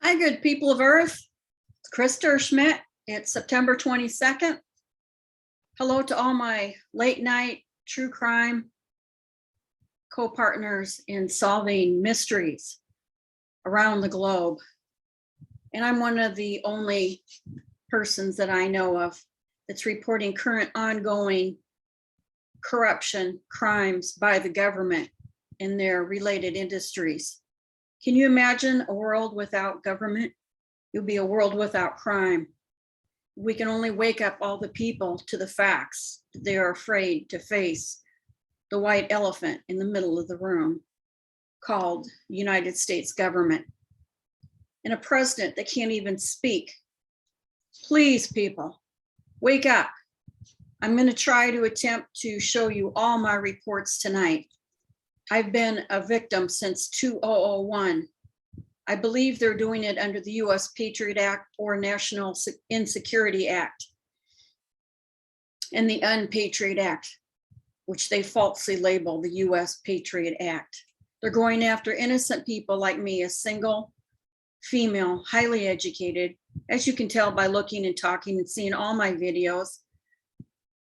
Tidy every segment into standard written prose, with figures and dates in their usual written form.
Hi, good people of Earth. It's Krista Schmidt. It's September 22nd. Hello to all my late night true crime co-partners in solving mysteries around the globe. And I'm one of the only persons that I know of that's reporting current ongoing corruption crimes by the government in their related industries. Can you imagine a world without government? It would be a world without crime. We can only wake up all the people to the facts. They are afraid to face the white elephant in the middle of the room called United States government. And a president that can't even speak. Please, people, wake up. I'm going to try to attempt to show you all my reports tonight. I've been a victim since 2001. I believe they're doing it under the US Patriot Act or National Insecurity Act and the Unpatriot Act, which they falsely label the US Patriot Act. They're going after innocent people like me, a single female, highly educated, as you can tell by looking and talking and seeing all my videos.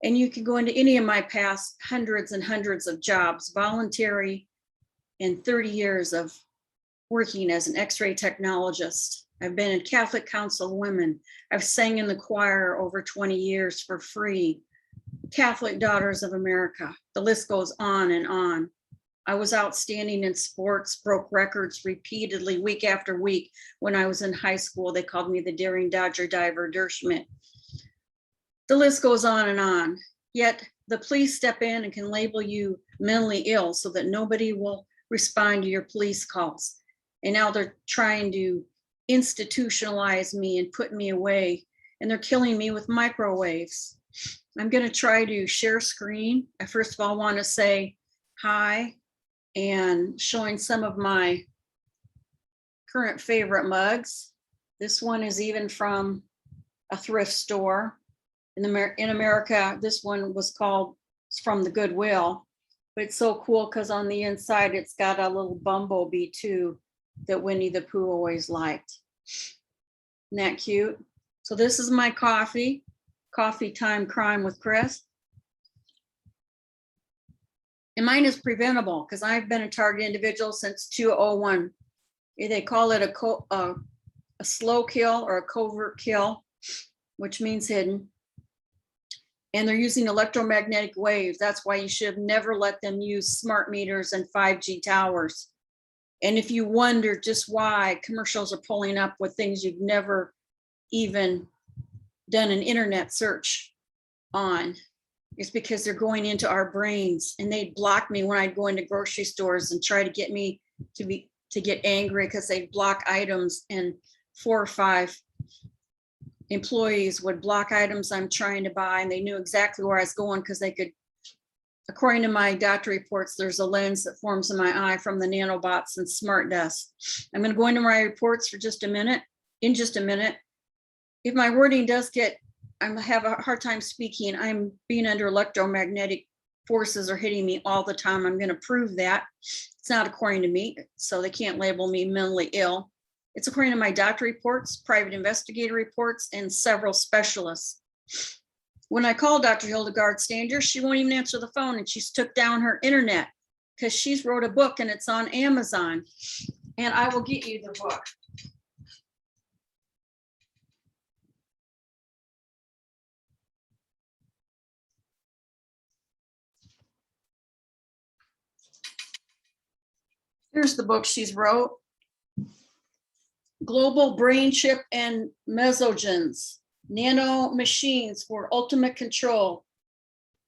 And you can go into any of my past hundreds and hundreds of jobs, voluntary, and 30 years of working as an X-ray technologist. I've been in Catholic Council of Women. I've sang in the choir over 20 years for free. Catholic Daughters of America. The list goes on and on. I was outstanding in sports, broke records repeatedly week after week. When I was in high school, they called me the Daring Dodger Diver Dershmidt. The list goes on and on. Yet the police step in and can label you mentally ill so that nobody will respond to your police calls. And now they're trying to institutionalize me and put me away, and they're killing me with microwaves. I'm going to try to share screen. I first of all want to say hi and showing some of my current favorite mugs. This one is even from a thrift store. In America, this one was called, it's from the Goodwill, but it's so cool because on the inside, it's got a little bumblebee too that Winnie the Pooh always liked. Isn't that cute? So this is my coffee time crime with Chris. And mine is preventable because I've been a target individual since 2001. They call it a slow kill or a covert kill, which means hidden. And they're using electromagnetic waves. That's why you should have never let them use smart meters and 5G towers. And if you wonder just why commercials are pulling up with things you've never even done an internet search on, it's because they're going into our brains. And they'd block me when I'd go into grocery stores and try to get me to get angry because they'd block items, and 4 or 5 employees would block items I'm trying to buy, and they knew exactly where I was going because they could, according to my doctor reports, there's a lens that forms in my eye from the nanobots and smart desks. I'm going to go into my reports for just a minute, in just a minute. If my wording does get, I have a hard time speaking, I'm being under electromagnetic forces are hitting me all the time. I'm going to prove that. It's not according to me, so they can't label me mentally ill. It's according to my doctor reports, private investigator reports, and several specialists. When I called Dr. Hildegard Stanger, she won't even answer the phone, and she's took down her internet because she's wrote a book and it's on Amazon. And I will get you the book. Here's the book she's wrote. Global Brain Chip and Mesogens, Nano Machines for Ultimate Control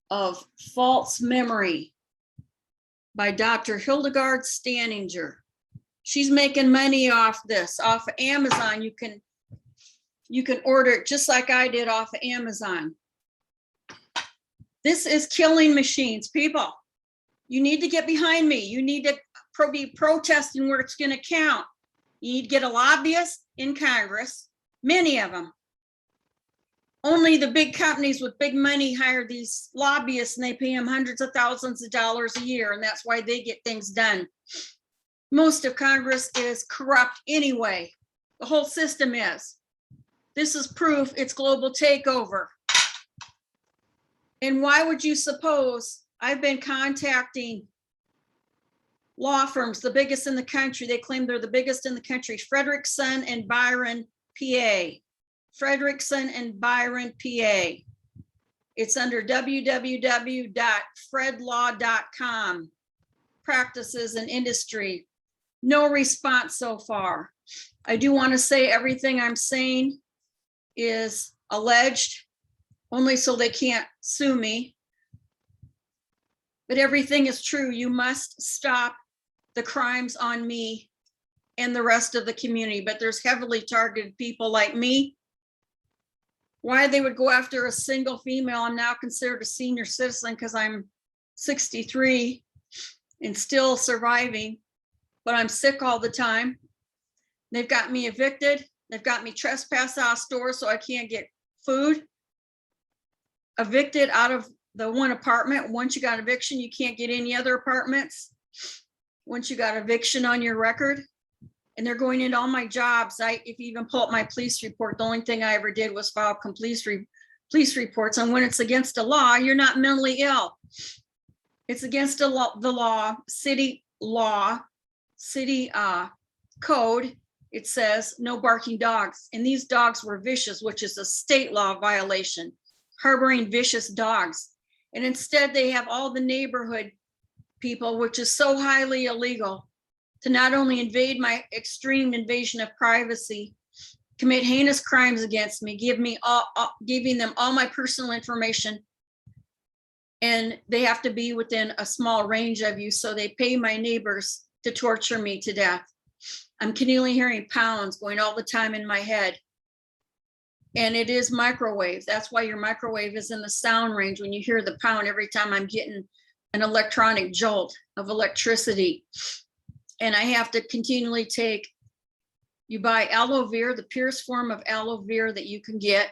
of False Memory by Dr. Hildegard Staninger. She's making money off this, off of Amazon. You can order it just like I did off of Amazon. This is killing machines, people. You need to get behind me. You need to be protesting where it's going to count. You need to get a lobbyist in Congress, many of them. Only the big companies with big money hire these lobbyists, and they pay them hundreds of thousands of dollars a year, and that's why they get things done. Most of Congress is corrupt anyway. The whole system is. This is proof it's global takeover. And why would you suppose I've been contacting law firms, the biggest in the country? They claim they're the biggest in the country. Frederickson and Byron, PA. Frederickson and Byron, PA. It's under www.fredlaw.com. Practices and industry. No response so far. I do want to say everything I'm saying is alleged, only so they can't sue me. But everything is true. You must stop the crimes on me and the rest of the community. But there's heavily targeted people like me. Why they would go after a single female? I'm now considered a senior citizen because I'm 63 and still surviving, but I'm sick all the time. They've got me evicted. They've got me trespassed out of stores so I can't get food. Evicted out of the one apartment. Once you got eviction, you can't get any other apartments. Once you got eviction on your record. And they're going into all my jobs. If you even pull up my police report, the only thing I ever did was file police reports. And when it's against the law, you're not mentally ill. It's against the law, city code. It says no barking dogs. And these dogs were vicious, which is a state law violation, harboring vicious dogs. And instead they have all the neighborhood people, which is so highly illegal, to not only invade my extreme invasion of privacy, commit heinous crimes against me, giving them all my personal information. And they have to be within a small range of you. So they pay my neighbors to torture me to death. I'm continually hearing pounds going all the time in my head. And it is microwave. That's why your microwave is in the sound range when you hear the pound every time I'm getting an electronic jolt of electricity. And I have to continually you buy aloe vera, the purest form of aloe vera that you can get.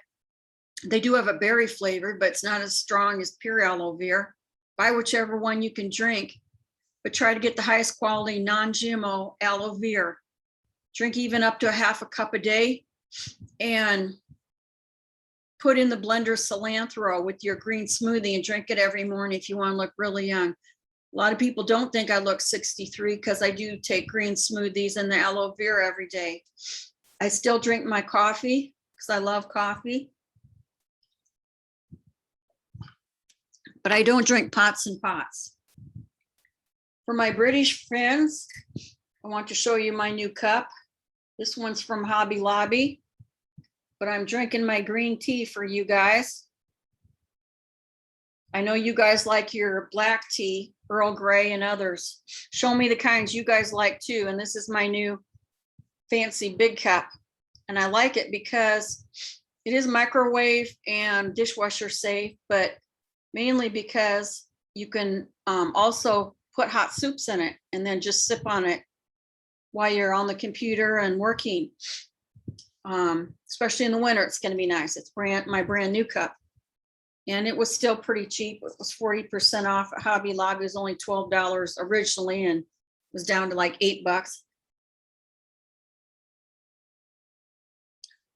They do have a berry flavored, but it's not as strong as pure aloe vera. Buy whichever one you can drink, but try to get the highest quality non-GMO aloe vera. Drink even up to a half a cup a day and put in the blender cilantro with your green smoothie and drink it every morning if you want to look really young. A lot of people don't think I look 63 because I do take green smoothies and the aloe vera every day. I still drink my coffee because I love coffee. But I don't drink pots and pots. For my British friends, I want to show you my new cup. This one's from Hobby Lobby, but I'm drinking my green tea for you guys. I know you guys like your black tea, Earl Grey and others. Show me the kinds you guys like too. And this is my new fancy big cup. And I like it because it is microwave and dishwasher safe, but mainly because you can also put hot soups in it and then just sip on it while you're on the computer and working. Especially in the winter, it's going to be nice. It's my brand new cup. And it was still pretty cheap. It was 40% off at Hobby Lobby. It was only $12 originally and was down to like $8.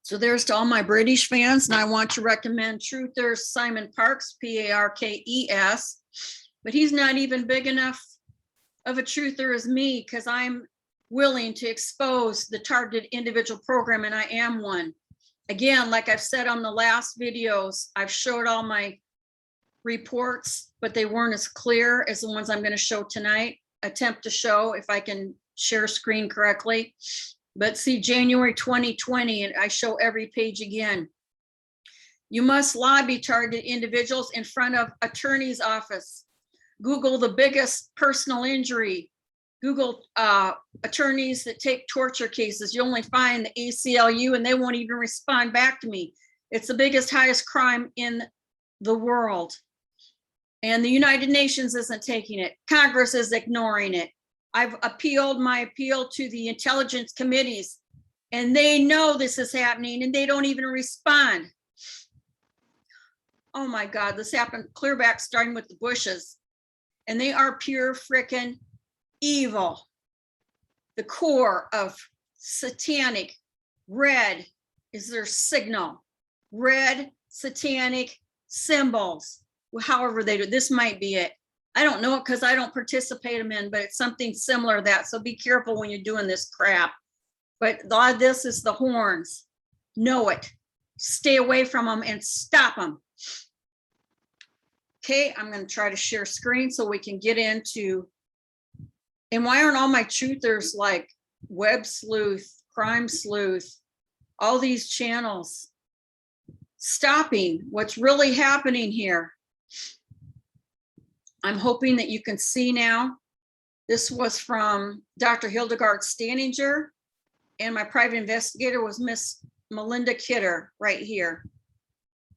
So there's to all my British fans. And I want to recommend Truther Simon Parkes, Parkes, but he's not even big enough of a truther as me because I'm willing to expose the targeted individual program, and I am one. Again, like I've said on the last videos, I've showed all my reports, but they weren't as clear as the ones I'm going to show tonight. Attempt to show if I can share screen correctly. But see, January 2020, and I show every page again. You must lobby targeted individuals in front of attorney's office. Google the biggest personal injury. Google attorneys that take torture cases. You only find the ACLU and they won't even respond back to me. It's the biggest, highest crime in the world. And the United Nations isn't taking it. Congress is ignoring it. I've appealed my appeal to the intelligence committees and they know this is happening and they don't even respond. Oh my God, this happened clear back starting with the Bushes. And they are pure frickin' evil, the core of satanic Red is their signal. Red satanic symbols. However they do, this might be it. I don't know it because I don't participate them in, but it's something similar to that. So be careful when you're doing this crap. But a lot of this is the horns. Know it. Stay away from them and stop them. Okay, I'm going to try to share screen so we can get into, and why aren't all my truthers like Web Sleuth, Crime Sleuth, all these channels stopping what's really happening here? I'm hoping that you can see now. This was from Dr. Hildegard Staninger, and my private investigator was Miss Melinda Kidder right here.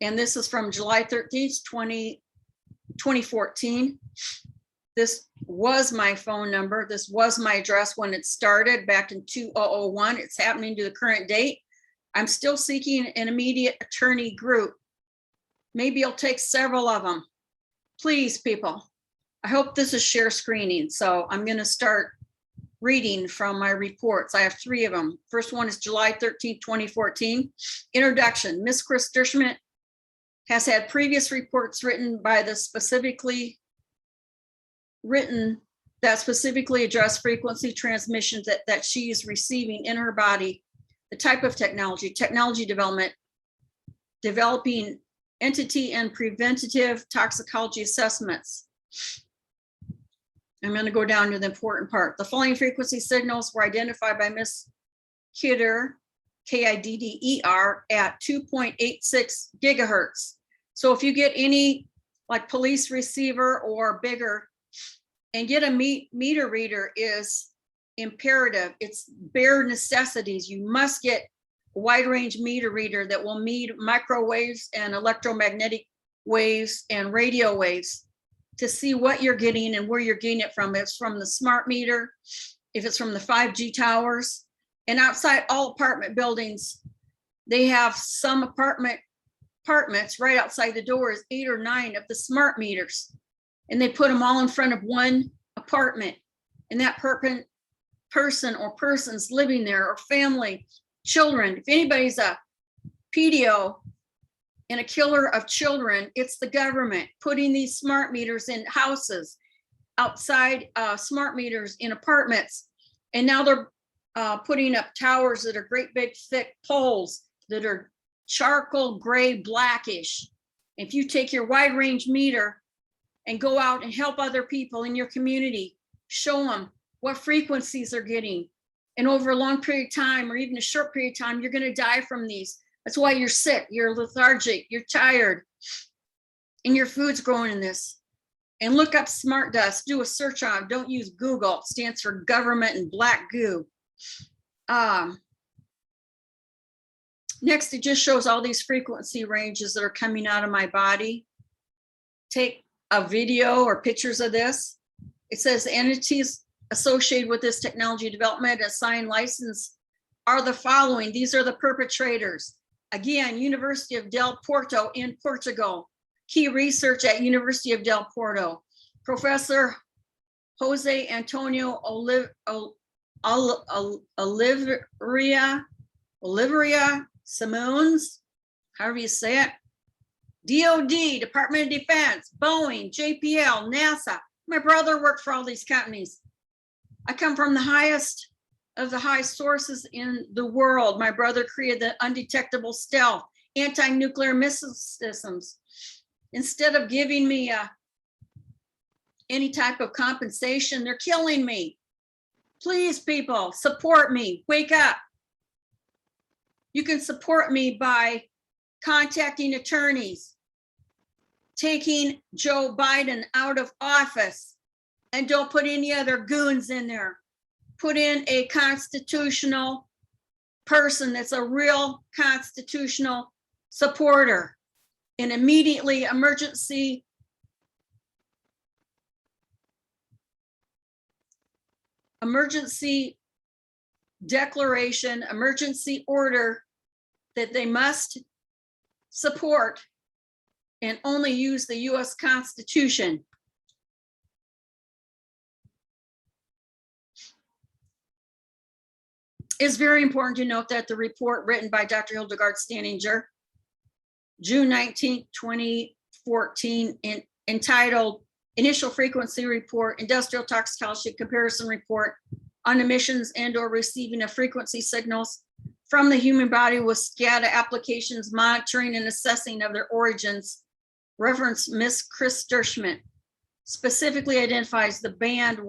And this is from July 13th, 2014. This was my phone number. This was my address when it started back in 2001. It's happening to the current date. I'm still seeking an immediate attorney group. Maybe I'll take several of them. Please, people. I hope this is share screening. So I'm going to start reading from my reports. I have 3 of them. First one is July 13th, 2014. Introduction. Ms. Chris Dershman has had previous reports written by the specifically address frequency transmissions that she is receiving in her body, the type of technology development, developing entity and preventative toxicology assessments. I'm going to go down to the important part. The following frequency signals were identified by Ms. Kidder, Kidder, at 2.86 gigahertz. So if you get any like police receiver or bigger, and get a meter reader is imperative. It's bare necessities. You must get a wide range meter reader that will meet microwaves and electromagnetic waves and radio waves to see what you're getting and where you're getting it from. If it's from the smart meter, if it's from the 5G towers, and outside all apartment buildings, they have some apartments right outside the doors, 8 or 9 of the smart meters. And they put them all in front of one apartment, and that person or persons living there, or family, children. If anybody's a pedo and a killer of children, it's the government putting these smart meters in houses, outside smart meters in apartments. And now they're putting up towers that are great big thick poles that are charcoal gray blackish. If you take your wide range meter and go out and help other people in your community, show them what frequencies they're getting. And over a long period of time, or even a short period of time, you're going to die from these. That's why you're sick, you're lethargic, you're tired, and your food's growing in this. And look up smart dust, do a search on it. Don't use Google. It stands for government and black goo. Next, it just shows all these frequency ranges that are coming out of my body. Take a video or pictures of this. It says entities associated with this technology development assigned license are the following. These are the perpetrators. Again, University of Del Porto in Portugal. Key research at University of Del Porto. Professor Jose Antonio Oliveira Simões, however you say it. DOD, Department of Defense, Boeing, JPL, NASA. My brother worked for all these companies. I come from the highest of the high sources in the world. My brother created the undetectable stealth, anti-nuclear missile systems. Instead of giving me any type of compensation, they're killing me. Please, people, support me. Wake up. You can support me by contacting attorneys, taking Joe Biden out of office, and don't put any other goons in there. Put in a constitutional person that's a real constitutional supporter, and immediately emergency declaration, emergency order that they must support and only use the US Constitution. It's very important to note that the report written by Dr. Hildegard Staninger, June 19, 2014, entitled Initial Frequency Report, Industrial Toxicology Comparison Report on Emissions and/or Receiving of Frequency Signals from the Human Body with SCADA Applications, Monitoring and Assessing of Their Origins, reference Ms. Chris Dershman, specifically identifies the band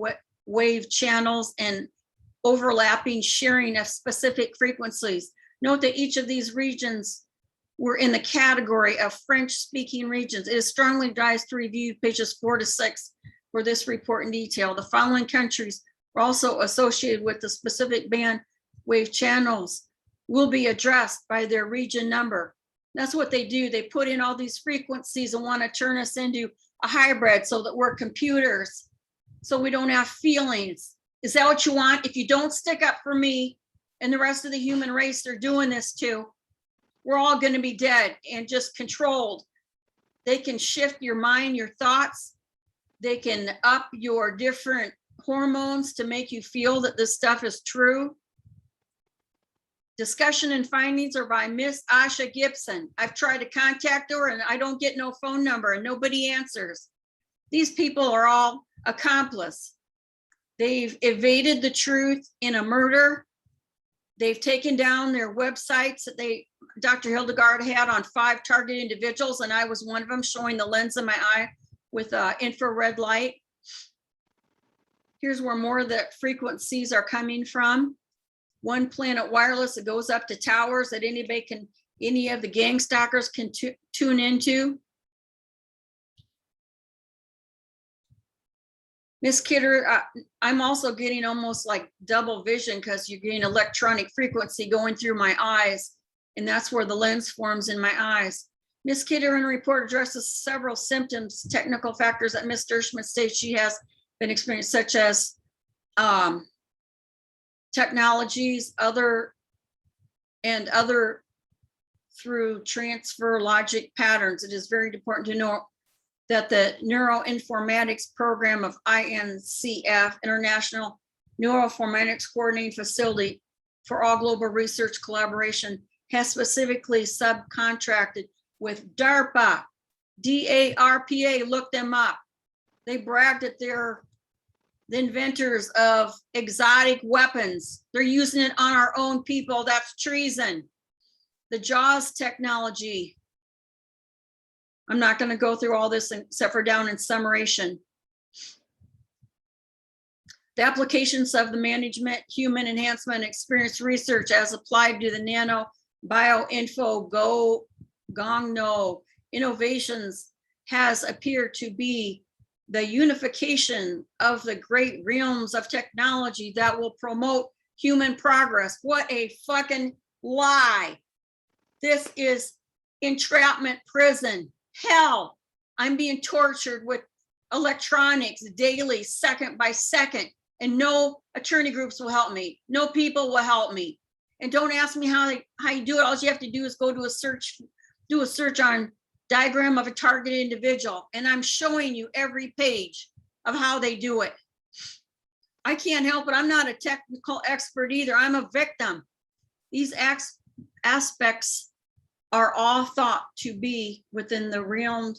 wave channels and overlapping sharing of specific frequencies. Note that each of these regions were in the category of French-speaking regions. It is strongly advised to review pages 4 to 6 for this report in detail. The following countries were also associated with the specific band wave channels will be addressed by their region number. That's what they do. They put in all these frequencies and want to turn us into a hybrid so that we're computers, so we don't have feelings. Is that what you want? If you don't stick up for me and the rest of the human race they're doing this to, we're all going to be dead and just controlled. They can shift your mind, your thoughts. They can up your different hormones to make you feel that this stuff is true. Discussion and findings are by Miss Asha Gibson. I've tried to contact her and I don't get no phone number and nobody answers. These people are all accomplices. They've evaded the truth in a murder. They've taken down their websites that Dr. Hildegard had on 5 targeted individuals, and I was one of them, showing the lens in my eye with infrared light. Here's where more of the frequencies are coming from. One Planet Wireless, it goes up to towers that any of the gang stalkers can tune into. Miss Kidder, I'm also getting almost like double vision because you're getting electronic frequency going through my eyes, and that's where the lens forms in my eyes. Miss Kidder in a report addresses several symptoms, technical factors that Ms. Dershman states she has been experienced, such as technologies, other through transfer logic patterns. It is very important to know that the neuroinformatics program of INCF, International Neuroinformatics Coordinating Facility for All Global Research Collaboration, has specifically subcontracted with DARPA, D-A-R-P-A, look them up. They bragged that they're the inventors of exotic weapons. They're using it on our own people. That's treason. The JAWS technology. I'm not going to go through all this except for down in summation. The applications of the management, human enhancement, experience research as applied to the nano bioinfo gongno innovations has appeared to be the unification of the great realms of technology that will promote human progress. What a fucking lie. This is entrapment prison. Hell, I'm being tortured with electronics daily, second by second, and no attorney groups will help me. No people will help me. And don't ask me how you do it. All you have to do is go to a search, do a search on diagram of a targeted individual. And I'm showing you every page of how they do it. I can't help it. I'm not a technical expert either. I'm a victim. These aspects are all thought to be within the realm,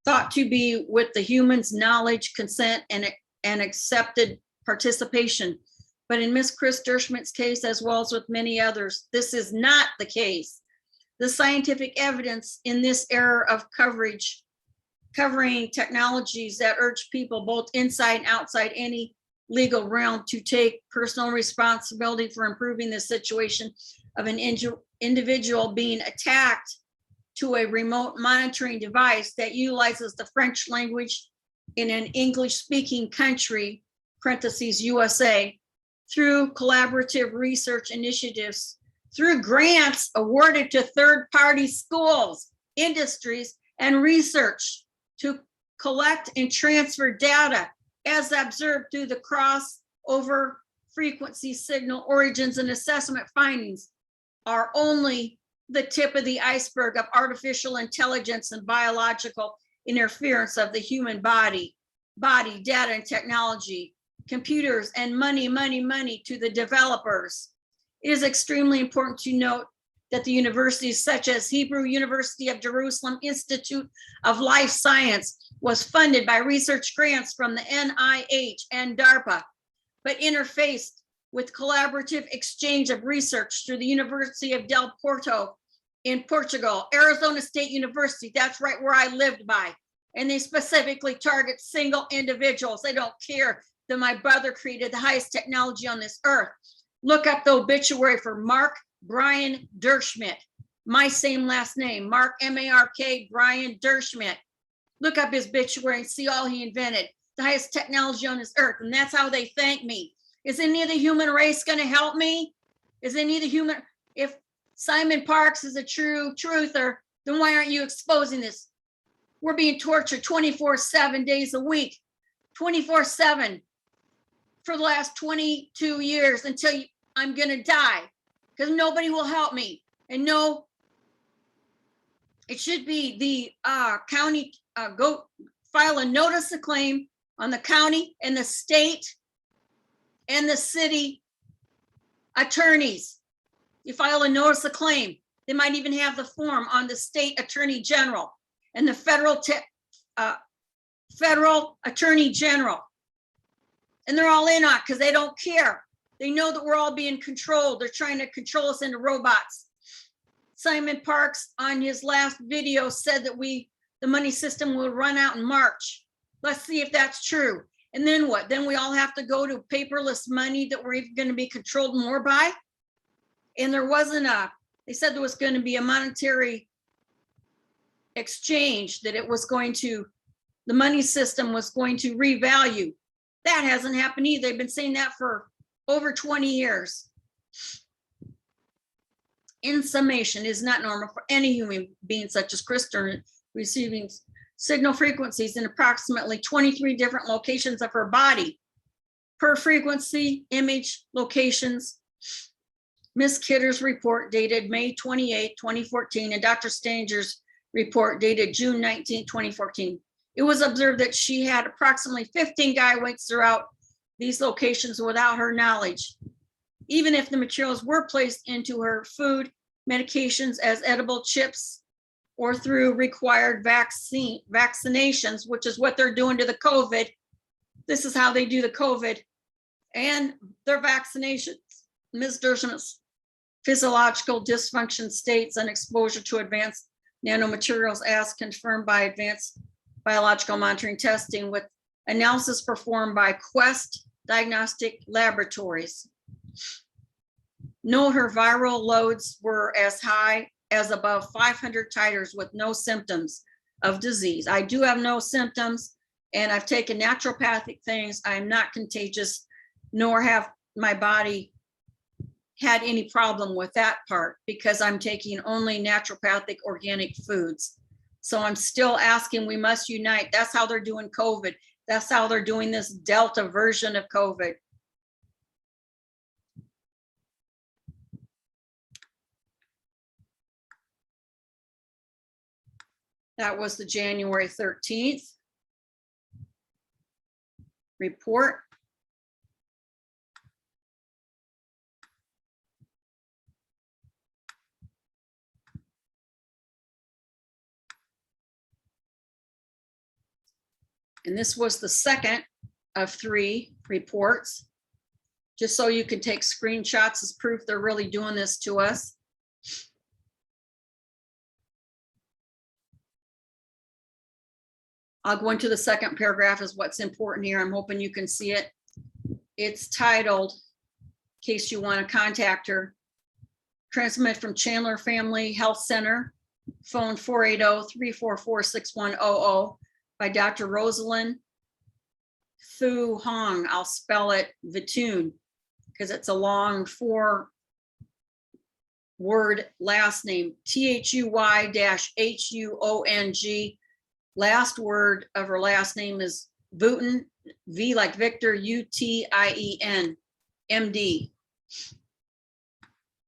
thought to be with the human's knowledge, consent, and accepted participation. But in Ms. Chris Dershman's case, as well as with many others, this is not the case. The scientific evidence in this era of covering technologies that urge people both inside and outside any legal realm to take personal responsibility for improving the situation of an individual being attacked to a remote monitoring device that utilizes the French language in an English-speaking country, parentheses USA, through collaborative research initiatives, through grants awarded to third-party schools, industries, and research to collect and transfer data as observed through the crossover frequency signal origins and assessment findings are only the tip of the iceberg of artificial intelligence and biological interference of the human body, data and technology, computers, and money to the developers. It is extremely important to note that the universities such as Hebrew University of Jerusalem Institute of Life Science was funded by research grants from the NIH and DARPA, but interfaced with collaborative exchange of research through the University of Del Porto in Portugal, Arizona State University, that's right where I lived by. And they specifically target single individuals. They don't care that my brother created the highest technology on this earth. Look up the obituary for Mark Brian Derschmidt, my same last name, Mark, M-A-R-K, Brian Derschmidt. Look up his obituary and see all he invented, the highest technology on this earth. And that's how they thank me. Is any of the human race going to help me? Is any of the human, if Simon Parkes is a true truther, then why aren't you exposing this? We're being tortured 24/7 7 days a week, 24/7 for the last 22 years until I'm going to die, because nobody will help me. And no, it should be the county, go file a notice of claim on the county and the state and the city attorneys. You file a notice of claim. They might even have the form on the state attorney general and the federal attorney general. And they're all in on it because they don't care. They know that we're all being controlled. They're trying to control us into robots. Simon Parkes on his last video said that the money system will run out in March. Let's see if that's true. And then what? Then we all have to go to paperless money that we're even going to be controlled more by. And there wasn't they said there was going to be a monetary exchange, that it was going to, the money system was going to revalue. That hasn't happened either. They've been saying that for over 20 years. In summation, it is not normal for any human being such as Chris Sturman receiving signal frequencies in approximately 23 different locations of her body per frequency, image, locations. Ms. Kidder's report dated May 28, 2014, and Dr. Stanger's report dated June 19, 2014. It was observed that she had approximately 15 guy weights throughout these locations without her knowledge. Even if the materials were placed into her food, medications as edible chips, or through required vaccinations, which is what they're doing to the COVID. This is how they do the COVID and their vaccinations. Ms. Derschmidt's physiological dysfunction states and exposure to advanced nanomaterials as confirmed by advanced biological monitoring testing with analysis performed by Quest Diagnostic Laboratories. Note her viral loads were as high as above 500 titers with no symptoms of disease. I do have no symptoms, and I've taken naturopathic things. I'm not contagious, nor have my body had any problem with that part, because I'm taking only naturopathic organic foods. So I'm still asking, we must unite. That's how they're doing COVID. That's how they're doing this Delta version of COVID. That was the January 13th report. And this was the second of 3 reports, just so you can take screenshots as proof they're really doing this to us. I'll go into the second paragraph is what's important here. I'm hoping you can see it. It's titled, in case you want to contact her, transmit from Chandler Family Health Center, phone 480-344-6100 by Dr. Rosalind Thu Hong. I'll spell it Vitoon because it's a long 4-word last name, THUY-HUONG. Last word of her last name is Vutien, V like Victor, UTIEN, MD.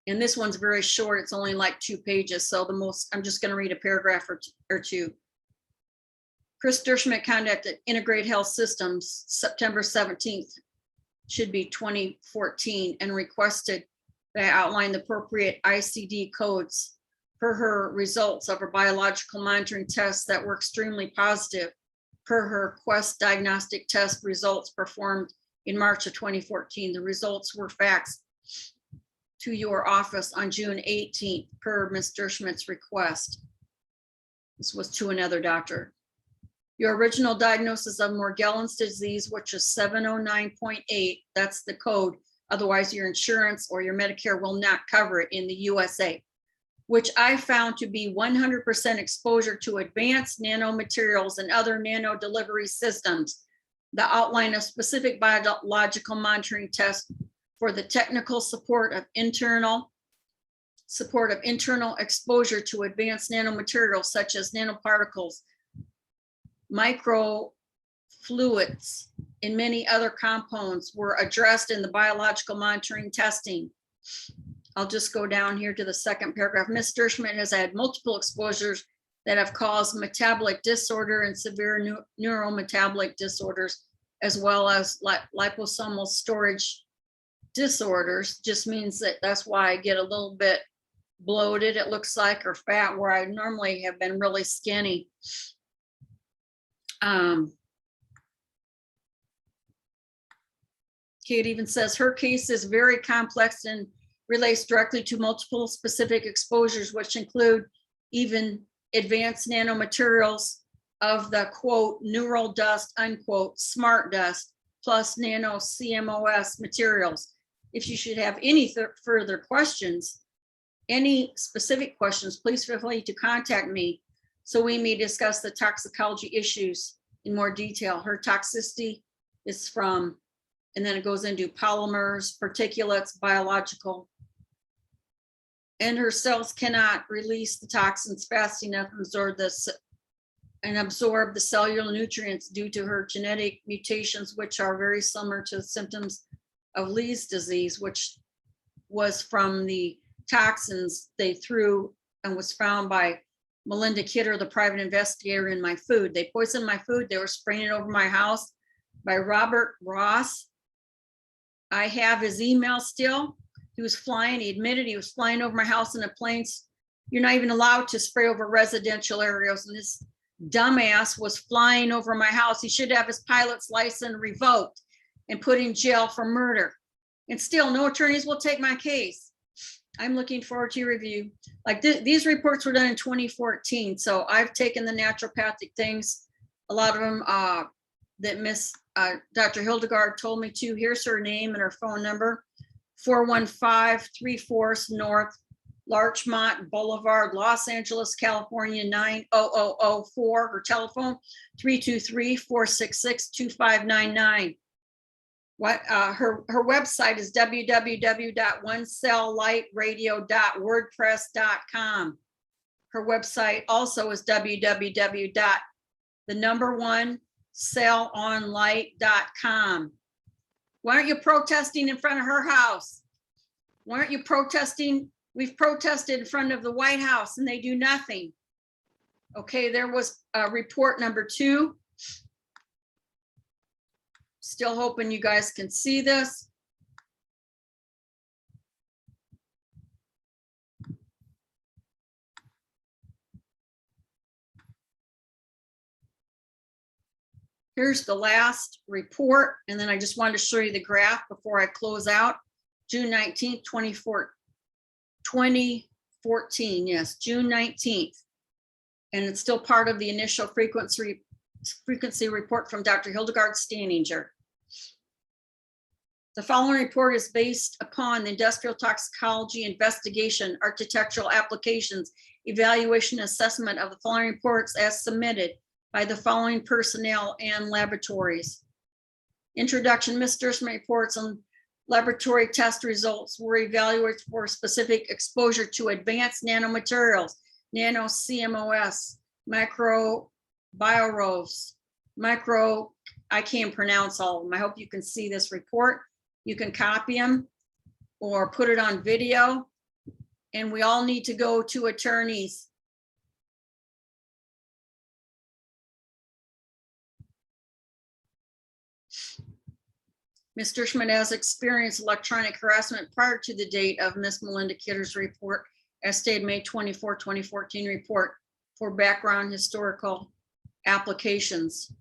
And this one's very short. It's only like 2 pages. So I'm just going to read a paragraph or two. Chris Derschmidt conducted Integrated Health Systems September 17th, should be 2014, and requested that outline the appropriate ICD codes per her results of her biological monitoring tests that were extremely positive per her Quest diagnostic test results performed in March of 2014. The results were faxed to your office on June 18th per Ms. Derschmidt's request. This was to another doctor. Your original diagnosis of Morgellons disease, which is 709.8, that's the code. Otherwise, your insurance or your Medicare will not cover it in the USA, which I found to be 100% exposure to advanced nanomaterials and other nano delivery systems. The outline of specific biological monitoring tests for the technical support of internal exposure to advanced nanomaterials such as nanoparticles, microfluids, and many other compounds were addressed in the biological monitoring testing. I'll just go down here to the second paragraph. Ms. Derschmidt has had multiple exposures that have caused metabolic disorder and severe neurometabolic disorders, as well as liposomal storage disorders. Just means that that's why I get a little bit bloated, it looks like, or fat, where I normally have been really skinny. It even says her case is very complex and relates directly to multiple specific exposures, which include even advanced nanomaterials of the quote neural dust unquote smart dust plus nano CMOS materials. If you should have any further questions, any specific questions, please feel free to contact me so we may discuss the toxicology issues in more detail. Her toxicity is from, and then it goes into polymers, particulates, biological, and her cells cannot release the toxins fast enough and absorb the cellular nutrients due to her genetic mutations, which are very similar to the symptoms of Lee's disease, which was from the toxins they threw and was found by Melinda Kidder, the private investigator, in my food. They poisoned my food. They were spraying it over my house by Robert Ross. I have his email still. He was flying, he admitted he was flying over my house in a plane. You're not even allowed to spray over residential areas. And this dumbass was flying over my house. He should have his pilot's license revoked and put in jail for murder. And still, no attorneys will take my case. I'm looking forward to your review. Like these reports were done in 2014. So I've taken the naturopathic things, a lot of them that Miss Dr. Hildegard told me to. Here's her name and her phone number, 415-34 North Larchmont Boulevard, Los Angeles, California, 90004. Her telephone, 323-466-2599. Her website is www.onecelllightradio.wordpress.com. Her website also is www.cellonlight.com. Why aren't you protesting in front of her house? Why aren't you protesting? We've protested in front of the White House and they do nothing. Okay, there was report number 2. Still hoping you guys can see this. Here's the last report. And then I just wanted to show you the graph before I close out. June 19th, 2014, yes, June 19th. And it's still part of the initial frequency report from Dr. Hildegard Staninger. The following report is based upon the industrial toxicology investigation, architectural applications, evaluation, assessment of the following reports as submitted by the following personnel and laboratories. Introduction, Ms. Derschmidt reports on laboratory test results were evaluated for specific exposure to advanced nanomaterials, nano CMOS, microbioloves, I can't pronounce all of them. I hope you can see this report. You can copy them or put it on video. And we all need to go to attorneys. Ms. Dershman has experienced electronic harassment prior to the date of Ms. Melinda Kidder's report, as stated May 24, 2014 report for background historical applications.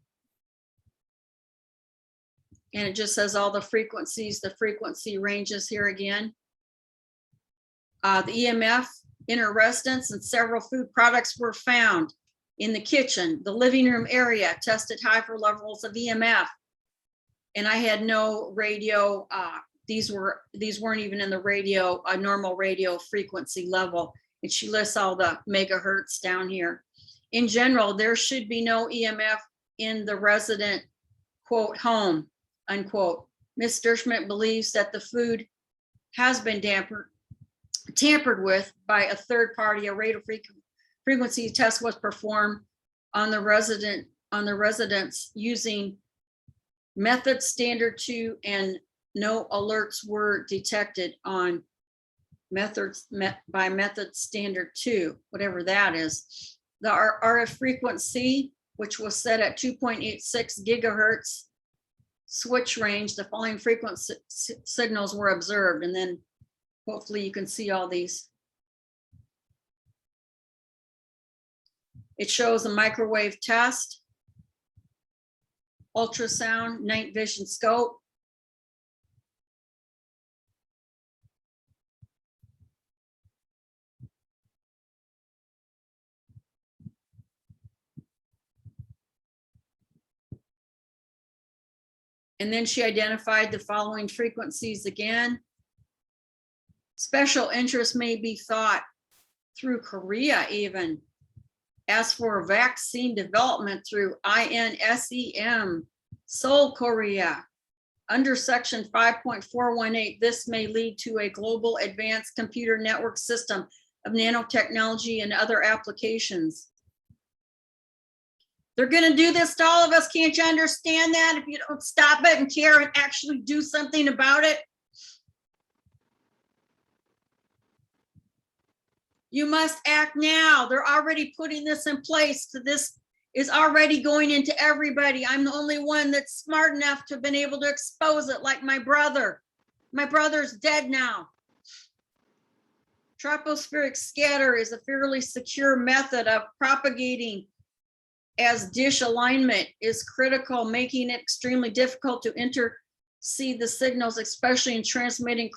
And it just says all the frequencies, the frequency ranges here again. The EMF in her residence and several food products were found in the kitchen, the living room area, tested high for levels of EMF. And I had no radio, these weren't even in the radio, a normal radio frequency level. And she lists all the megahertz down here. In general, there should be no EMF in the resident, quote, home, unquote. Ms. Dershman believes that the food has been tampered with by a third party. A radio frequency test was performed on the residents using method standard 2, and no alerts were detected on by method standard 2, whatever that is. The RF frequency, which was set at 2.86 gigahertz switch range, the following frequency signals were observed. And then hopefully you can see all these. It shows a microwave test, ultrasound, night vision scope, and then she identified the following frequencies again. Special interest may be thought through Korea even. As for vaccine development through INSEM, Seoul, Korea, under section 5.418, this may lead to a global advanced computer network system of nanotechnology and other applications. They're gonna do this to all of us. Can't you understand that? If you don't stop it and care and actually do something about it. You must act now. They're already putting this in place. So this is already going into everybody. I'm the only one that's smart enough to have been able to expose it, like my brother. My brother's dead now. Tropospheric scatter is a fairly secure method of propagating, as dish alignment is critical, making it extremely difficult to intercede the signals, especially in transmitted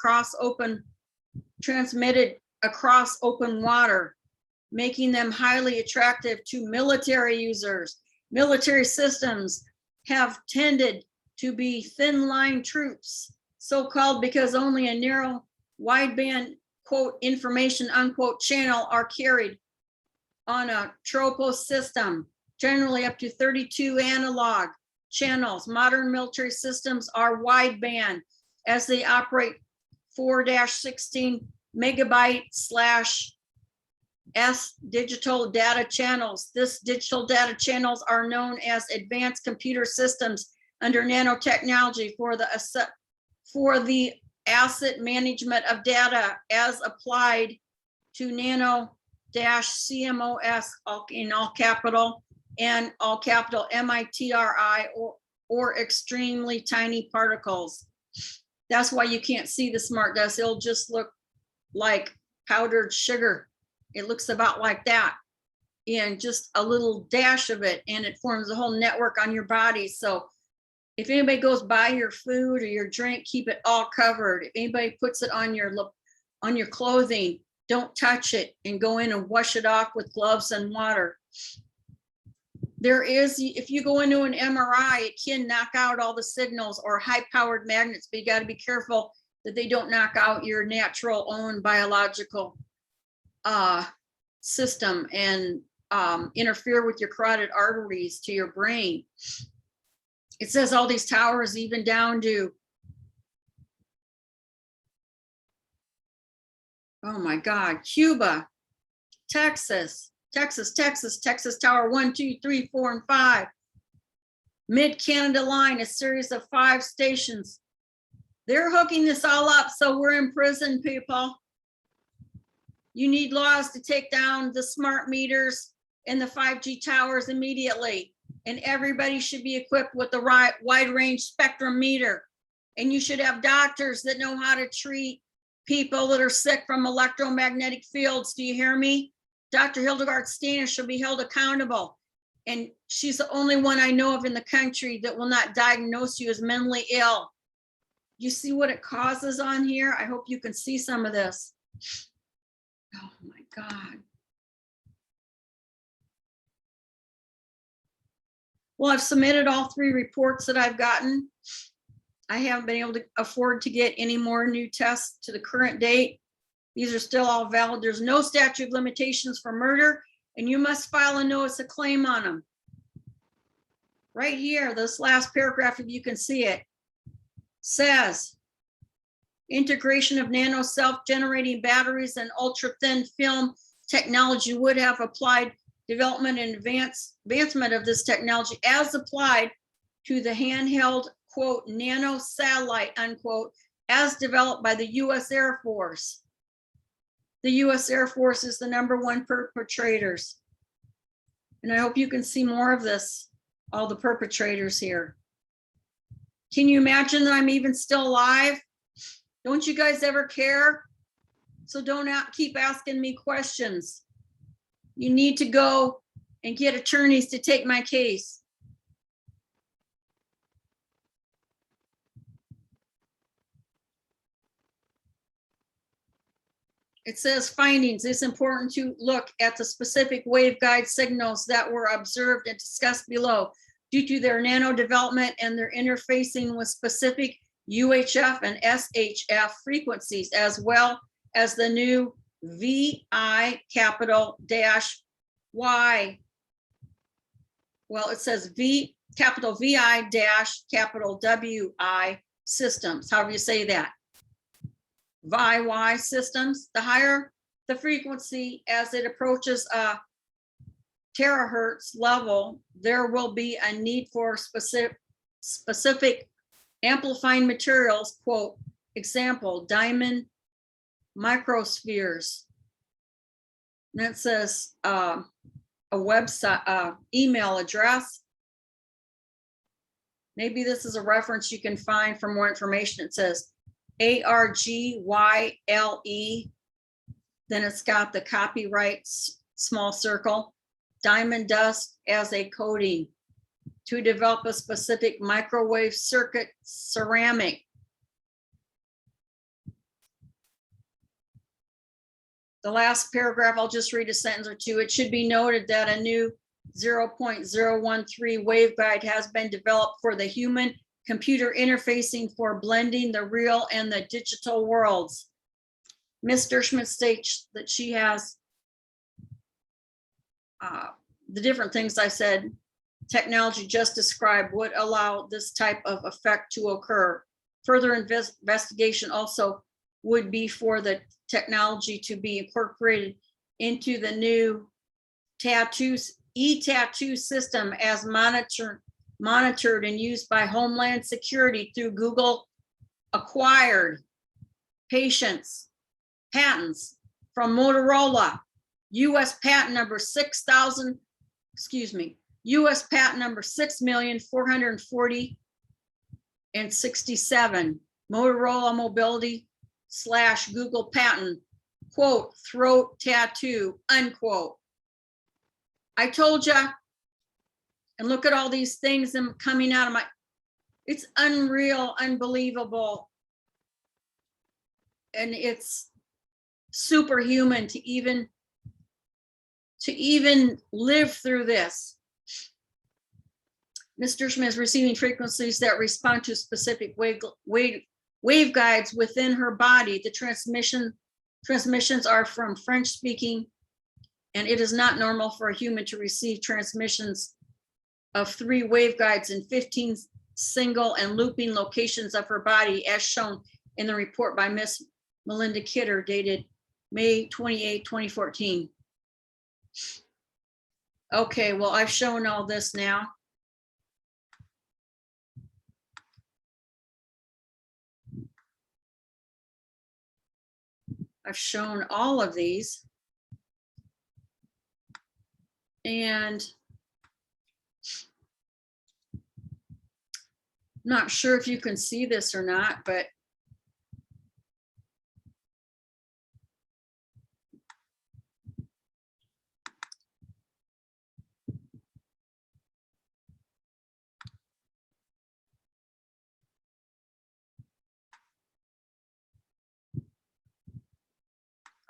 across open water, making them highly attractive to military users. Military systems have tended to be thin line troops, so-called because only a narrow wideband, quote, information, unquote, channel are carried on a tropo system, generally up to 32 analog channels. Modern military systems are wideband as they operate 4-16 megabyte/s digital data channels. This digital data channels are known as advanced computer systems under nanotechnology for the asset management of data as applied to nano-CMOS, in all capital and all capital MITRI, or extremely tiny particles. That's why you can't see the smart dust. It'll just look like powdered sugar. It looks about like that, and just a little dash of it, and it forms a whole network on your body. So if anybody goes by your food or your drink, keep it all covered. If anybody puts it on your clothing, don't touch it, and go in and wash it off with gloves and water. There is, if you go into an MRI, it can knock out all the signals or high-powered magnets, but you got to be careful that they don't knock out your natural own biological system and interfere with your carotid arteries to your brain. It says all these towers, even down to, oh my God, Cuba, Texas Tower 1, 2, 3, 4, and 5. Mid-Canada line, a series of 5 stations. They're hooking this all up, so we're in prison, people. You need laws to take down the smart meters and the 5G towers immediately. And everybody should be equipped with the right wide range spectrum meter. And you should have doctors that know how to treat people that are sick from electromagnetic fields. Do you hear me? Dr. Hildegard Stanish should be held accountable. And she's the only one I know of in the country that will not diagnose you as mentally ill. You see what it causes on here? I hope you can see some of this. Oh my God. Well, I've submitted all 3 reports that I've gotten. I haven't been able to afford to get any more new tests to the current date. These are still all valid. There's no statute of limitations for murder, and you must file a notice of claim on them. Right here, this last paragraph, if you can see it, says integration of nano self-generating batteries and ultra-thin film technology would have applied development and advancement of this technology as applied to the handheld, quote, nano satellite, unquote, as developed by the U.S. Air Force. The U.S. Air Force is the #1 perpetrators. And I hope you can see more of this, all the perpetrators here. Can you imagine that I'm even still alive? Don't you guys ever care? So don't keep asking me questions. You need to go and get attorneys to take my case. It says findings. It's important to look at the specific waveguide signals that were observed and discussed below due to their nano development and their interfacing with specific UHF and SHF frequencies, as well as the new VI capital dash Y. Well, it says capital VI dash capital WI systems, however you say that. VI systems. The higher the frequency as it approaches a terahertz level, there will be a need for specific amplifying materials, quote, example, diamond microspheres. And it says a website, email address. Maybe this is a reference you can find for more information. It says ARGYLE. Then it's got the copyright small circle, diamond dust as a coating to develop a specific microwave circuit ceramic. The last paragraph, I'll just read a sentence or two. It should be noted that a new 0.013 waveguide has been developed for the human computer interfacing for blending the real and the digital worlds. Ms. Dershman states that she has the different things I said, technology just described would allow this type of effect to occur. Further investigation also would be for the technology to be incorporated into the new e-tattoo system as monitored and used by Homeland Security through Google acquired patents from Motorola, US patent number 6,440,067, Motorola Mobility / Google patent, quote, throat tattoo, unquote. I told you, and look at all these things coming out of it's unreal, unbelievable. And it's superhuman to even live through this. Ms. Dershman is receiving frequencies that respond to specific waveguides within her body. The transmissions are from French speaking, and it is not normal for a human to receive transmissions of 3 waveguides in 15 single and looping locations of her body, as shown in the report by Ms. Melinda Kidder, dated May 28, 2014. Okay, well, I've shown all this now. I've shown all of these. And Not sure if you can see this or not, but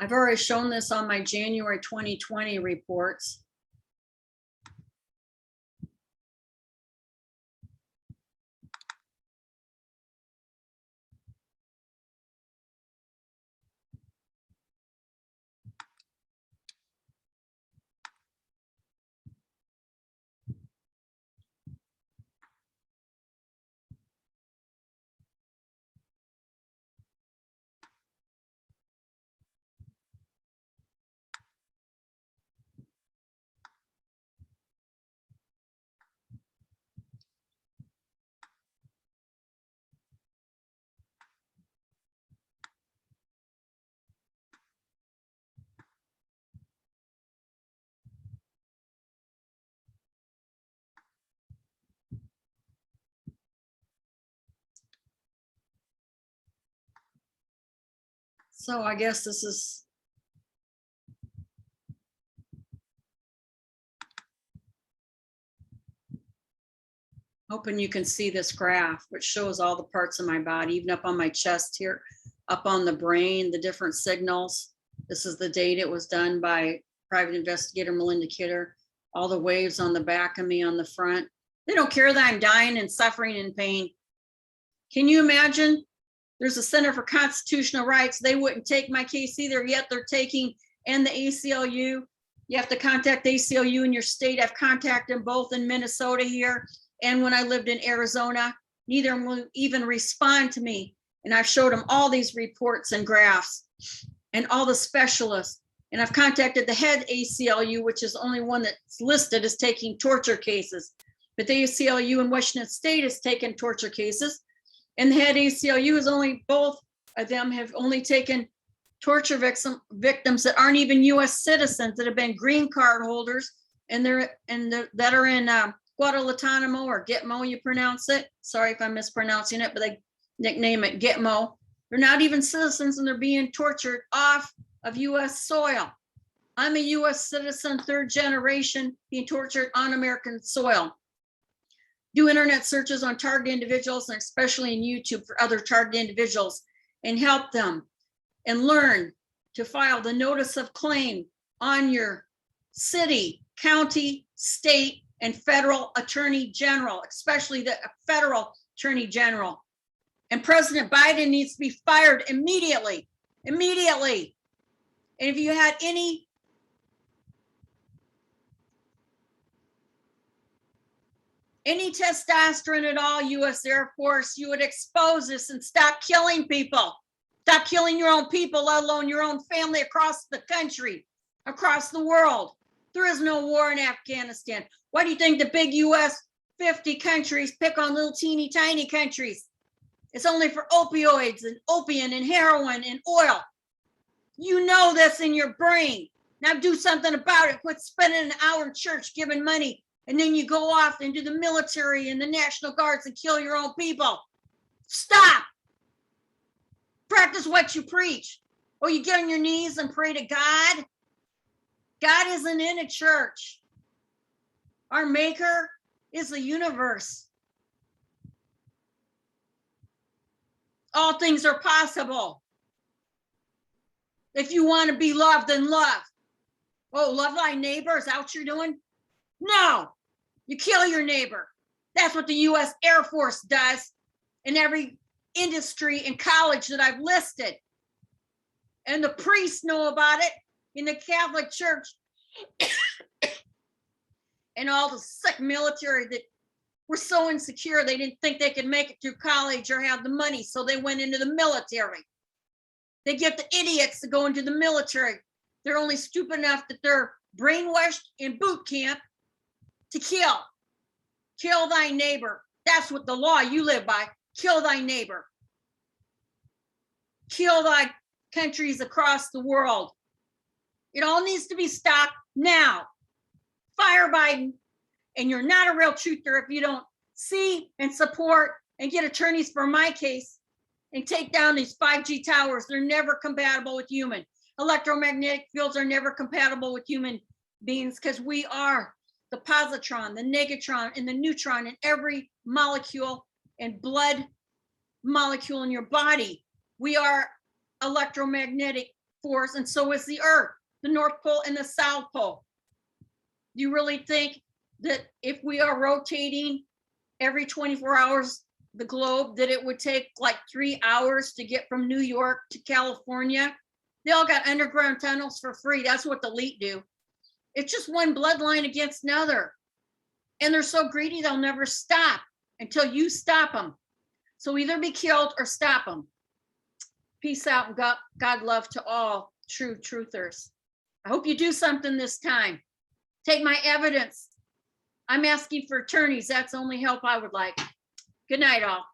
I've already shown this on my January 2020 reports. So I guess this is hoping you can see this graph, which shows all the parts of my body, even up on my chest here, up on the brain, the different signals. This is the date it was done by private investigator Melinda Kidder. All the waves on the back of me on the front. They don't care that I'm dying and suffering and pain. Can you imagine? There's a Center for Constitutional Rights. They wouldn't take my case either, yet they're taking, and the ACLU. You have to contact ACLU in your state. I've contacted them both in Minnesota here. And when I lived in Arizona, neither will even respond to me. And I've showed them all these reports and graphs and all the specialists. And I've contacted the head ACLU, which is the only one that's listed as taking torture cases. But the ACLU in Washington State has taken torture cases. And the head ACLU is only, both of them have only taken torture victims that aren't even US citizens, that have been green card holders, and that are in Guadalajara or Gitmo, you pronounce it. Sorry if I'm mispronouncing it, but they nickname it Gitmo. They're not even citizens and they're being tortured off of US soil. I'm a US citizen, third generation, being tortured on American soil. Do internet searches on target individuals, and especially in YouTube for other target individuals, and help them and learn to file the notice of claim on your city, county, state, and federal attorney general, especially the federal attorney general. And President Biden needs to be fired immediately, immediately. And if you had any testosterone at all, US Air Force, you would expose this and stop killing people. Stop killing your own people, let alone your own family across the country, across the world. There is no war in Afghanistan. Why do you think the big US 50 countries pick on little teeny tiny countries? It's only for opioids and opium and heroin and oil. You know this in your brain. Now do something about it. Quit spending an hour in church giving money, and then you go off into the military and the National Guards and kill your own people. Stop. Practice what you preach. Or you get on your knees and pray to God. God isn't in a church. Our maker is the universe. All things are possible. If you want to be loved, then love. Oh, love thy neighbor, is that what you're doing? No, you kill your neighbor. That's what the US Air Force does in every industry and college that I've listed. And the priests know about it in the Catholic Church. And all the sick military that were so insecure, they didn't think they could make it through college or have the money, so they went into the military. They get the idiots to go into the military. They're only stupid enough that they're brainwashed in boot camp to kill. Kill thy neighbor. That's what the law you live by. Kill thy neighbor. Kill thy countries across the world. It all needs to be stopped now. Fire Biden. And you're not a real truther if you don't see and support and get attorneys for my case and take down these 5G towers. They're never compatible with human. Electromagnetic fields are never compatible with human beings because we are the positron, the negatron, and the neutron in every molecule and blood molecule in your body. We are electromagnetic force, and so is the Earth, the North Pole and the South Pole. Do you really think that if we are rotating every 24 hours the globe, that it would take like 3 hours to get from New York to California? They all got underground tunnels for free. That's what the elite do. It's just one bloodline against another. And they're so greedy, they'll never stop until you stop them. So either be killed or stop them. Peace out and God love to all true truthers. I hope you do something this time. Take my evidence. I'm asking for attorneys. That's the only help I would like. Good night, all.